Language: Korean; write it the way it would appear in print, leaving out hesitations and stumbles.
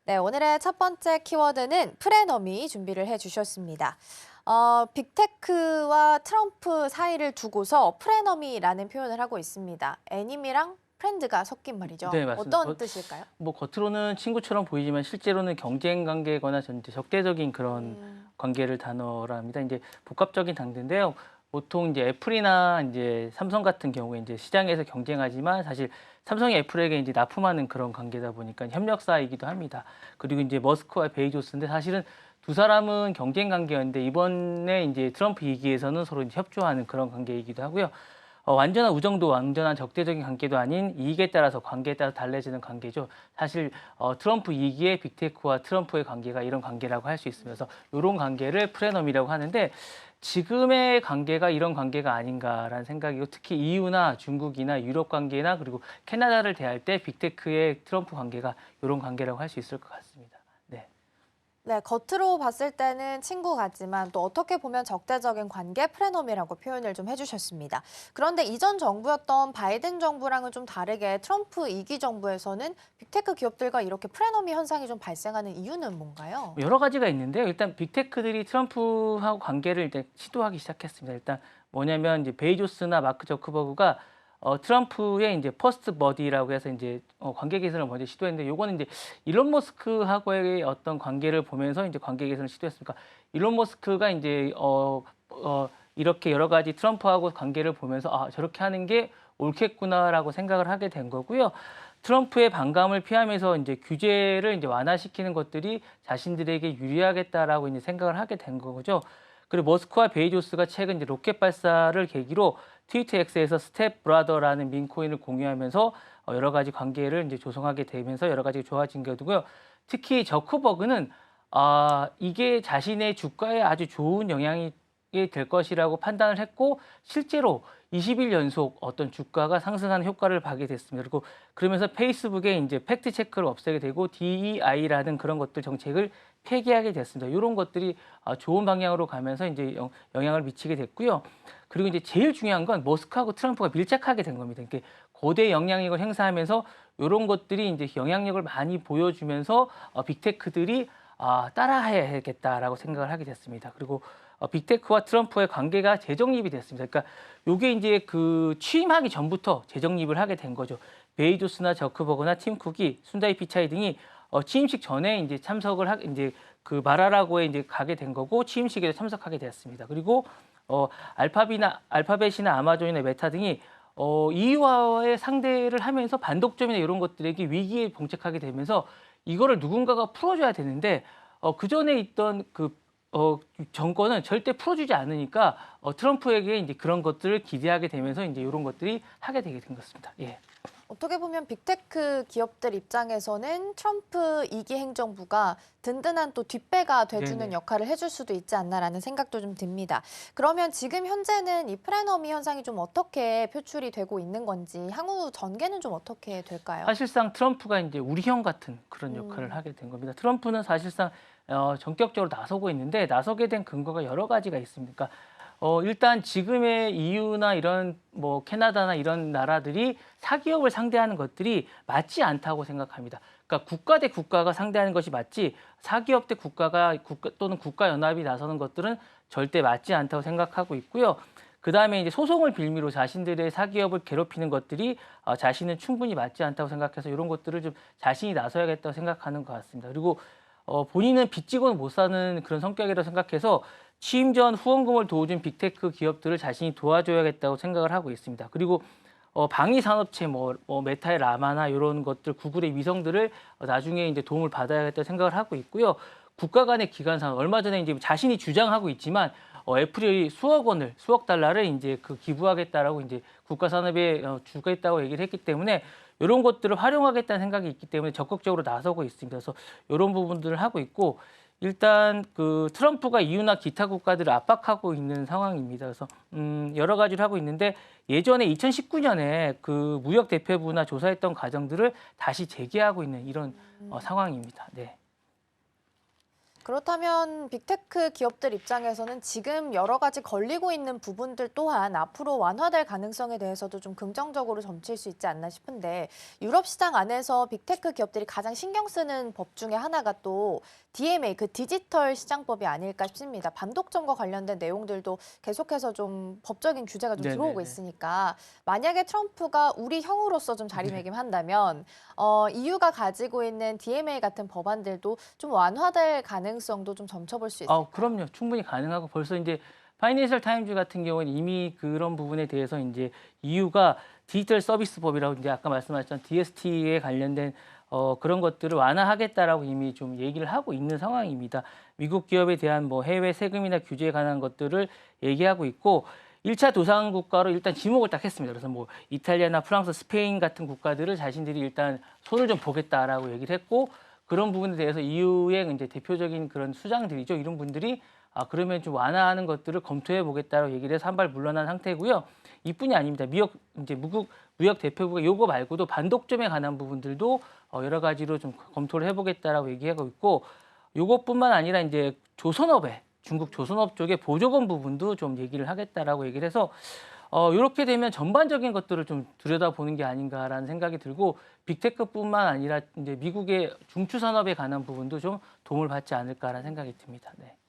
네, 오늘의 첫 번째 키워드는 프레너미 준비를 해주셨습니다. 빅테크와 트럼프 사이를 두고서 프레너미라는 표현을 하고 있습니다. 애님이랑 프렌드가 섞인 말이죠. 네, 맞습니다. 어떤 뜻일까요? 뭐 겉으로는 친구처럼 보이지만 실제로는 경쟁 관계거나 이제 적대적인 그런 관계를 단어로 합니다. 이제 복합적인 단계인데요. 보통 이제 애플이나 이제 삼성 같은 경우에 이제 시장에서 경쟁하지만 사실 삼성이 애플에게 이제 납품하는 그런 관계다 보니까 협력사이기도 합니다. 그리고 이제 머스크와 베이조스인데 사실은 두 사람은 경쟁 관계였는데 이번에 이제 트럼프 이기에서는 서로 이제 협조하는 그런 관계이기도 하고요. 완전한 우정도 완전한 적대적인 관계도 아닌 이익에 따라서 관계에 따라 달라지는 관계죠. 사실 트럼프 2기의 빅테크와 트럼프의 관계가 이런 관계라고 할 수 있으면서 이런 관계를 프레넘이라고 하는데 지금의 관계가 이런 관계가 아닌가라는 생각이고 특히 EU나 중국이나 유럽 관계나 그리고 캐나다를 대할 때 빅테크의 트럼프 관계가 이런 관계라고 할 수 있을 것 같습니다. 네. 네, 겉으로 봤을 때는 친구 같지만 또 어떻게 보면 적대적인 관계 프레너미라고 표현을 좀 해주셨습니다. 그런데 이전 정부였던 바이든 정부랑은 좀 다르게 트럼프 2기 정부에서는 빅테크 기업들과 이렇게 프레너미 현상이 좀 발생하는 이유는 뭔가요? 여러 가지가 있는데요. 일단 빅테크들이 트럼프하고 관계를 이제 시도하기 시작했습니다. 일단 뭐냐면 이제 베이조스나 마크 저크버그가 트럼프의 이제 퍼스트 버디라고 해서 이제 관계 개선을 먼저 시도했는데 요거는 이제 일론 머스크하고의 어떤 관계를 보면서 이제 관계 개선을 시도했으니까 일론 머스크가 이제 이렇게 여러 가지 트럼프하고 관계를 보면서 아, 저렇게 하는 게 옳겠구나라고 생각을 하게 된 거고요. 트럼프의 반감을 피하면서 이제 규제를 이제 완화시키는 것들이 자신들에게 유리하겠다라고 이제 생각을 하게 된 거죠. 그리고 머스크와 베이조스가 최근 이제 로켓 발사를 계기로 트위터 X에서 스텝 브라더라는 밈코인을 공유하면서 여러 가지 관계를 이제 조성하게 되면서 여러 가지 좋아진 거고요. 특히 저크버그는 이게 자신의 주가에 아주 좋은 영향이 될 것이라고 판단을 했고 실제로 20일 연속 어떤 주가가 상승하는 효과를 받게 됐습니다. 그리고 그러면서 페이스북에 이제 팩트 체크를 없애게 되고 DEI라는 그런 것들 정책을 폐기하게 됐습니다. 이런 것들이 좋은 방향으로 가면서 이제 영향을 미치게 됐고요. 그리고 이제 제일 중요한 건 머스크하고 트럼프가 밀착하게 된 겁니다. 그러니까 고대 영향력을 행사하면서 이런 것들이 이제 영향력을 많이 보여주면서 빅테크들이 따라해야겠다라고 생각을 하게 됐습니다. 그리고 빅테크와 트럼프의 관계가 재정립이 됐습니다. 그러니까 이게 이제 그 취임하기 전부터 재정립을 하게 된 거죠. 베이조스나 저크버그나 팀 쿡이 순다이 피차이 등이 취임식 전에 이제 이제 그 말하라고에 이제 가게 된 거고 취임식에 참석하게 되었습니다. 그리고 알파벳이나 아마존이나 메타 등이 EU와의 상대를 하면서 반독점이나 이런 것들에게 위기에 봉착하게 되면서 이거를 누군가가 풀어줘야 되는데 그 전에 있던 그 정권은 절대 풀어주지 않으니까 트럼프에게 이제 그런 것들을 기대하게 되면서 이제 이런 것들이 하게 되게 된 것입니다. 예. 어떻게 보면 빅테크 기업들 입장에서는 트럼프 2기 행정부가 든든한 또 뒷배가 돼주는 네네. 역할을 해줄 수도 있지 않나라는 생각도 좀 듭니다. 그러면 지금 현재는 이 프레너미 현상이 좀 어떻게 표출이 되고 있는 건지 향후 전개는 좀 어떻게 될까요? 사실상 트럼프가 이제 우리 형 같은 그런 역할을 음. 하게 된 겁니다. 트럼프는 사실상 전격적으로 나서고 있는데 나서게 된 근거가 여러 가지가 있습니다. 그러니까 일단 지금의 EU나 이런 뭐 캐나다나 이런 나라들이 사기업을 상대하는 것들이 맞지 않다고 생각합니다. 그러니까 국가 대 국가가 상대하는 것이 맞지 사기업 대 또는 국가연합이 나서는 것들은 절대 맞지 않다고 생각하고 있고요. 그다음에 이제 소송을 빌미로 자신들의 사기업을 괴롭히는 것들이 자신은 충분히 맞지 않다고 생각해서 이런 것들을 좀 자신이 나서야겠다고 생각하는 것 같습니다. 그리고 본인은 빚지고는 못 사는 그런 성격이라고 생각해서 취임 전 후원금을 도와준 빅테크 기업들을 자신이 도와줘야겠다고 생각을 하고 있습니다. 그리고 방위 산업체 메타의 라마나 이런 것들 구글의 위성들을 나중에 이제 도움을 받아야겠다 생각을 하고 있고요. 국가 간의 기관 산업 얼마 전에 이제 자신이 주장하고 있지만 애플이 수억 달러를 이제 그 기부하겠다라고 이제 국가 산업에 주겠다고 얘기를 했기 때문에 이런 것들을 활용하겠다는 생각이 있기 때문에 적극적으로 나서고 있습니다. 그래서 이런 부분들을 하고 있고 일단 그 트럼프가 EU나 기타 국가들을 압박하고 있는 상황입니다. 그래서 여러 가지를 하고 있는데 예전에 2019년에 그 무역 대표부나 조사했던 과정들을 다시 재개하고 있는 이런 상황입니다. 네. 그렇다면 빅테크 기업들 입장에서는 지금 여러 가지 걸리고 있는 부분들 또한 앞으로 완화될 가능성에 대해서도 좀 긍정적으로 점칠 수 있지 않나 싶은데 유럽 시장 안에서 빅테크 기업들이 가장 신경 쓰는 법 중에 하나가 또 DMA, 그 디지털 시장법이 아닐까 싶습니다. 반독점과 관련된 내용들도 계속해서 좀 법적인 규제가 좀 들어오고 네네네. 있으니까 만약에 트럼프가 우리 형으로서 좀 자리매김한다면 EU가 가지고 있는 DMA 같은 법안들도 좀 완화될 가능성도 좀 점쳐볼 수 있을까요? 그럼요. 충분히 가능하고 벌써 이제 파이낸셜 타임즈 같은 경우는 이미 그런 부분에 대해서 이제 EU가 디지털 서비스법이라고 이제 아까 말씀하셨던 DST에 관련된 그런 것들을 완화하겠다라고 이미 좀 얘기를 하고 있는 상황입니다. 미국 기업에 대한 뭐 해외 세금이나 규제에 관한 것들을 얘기하고 있고 1차 도상 국가로 일단 지목을 딱 했습니다. 그래서 뭐 이탈리아나 프랑스, 스페인 같은 국가들을 자신들이 일단 손을 좀 보겠다라고 얘기를 했고 그런 부분에 대해서 EU의 이제 대표적인 그런 수장들이죠. 이런 분들이 그러면 좀 완화하는 것들을 검토해 보겠다고 얘기를 해서 한 발 물러난 상태고요. 이뿐이 아닙니다. 무역 대표부가 요거 말고도 반독점에 관한 부분들도 여러 가지로 좀 검토를 해보겠다라고 얘기하고 있고 요것뿐만 아니라 이제 조선업에 중국 조선업 쪽에 보조금 부분도 좀 얘기를 하겠다라고 얘기를 해서 이렇게 되면 전반적인 것들을 좀 들여다보는 게 아닌가라는 생각이 들고 빅테크뿐만 아니라 이제 미국의 중추 산업에 관한 부분도 좀 도움을 받지 않을까라는 생각이 듭니다. 네.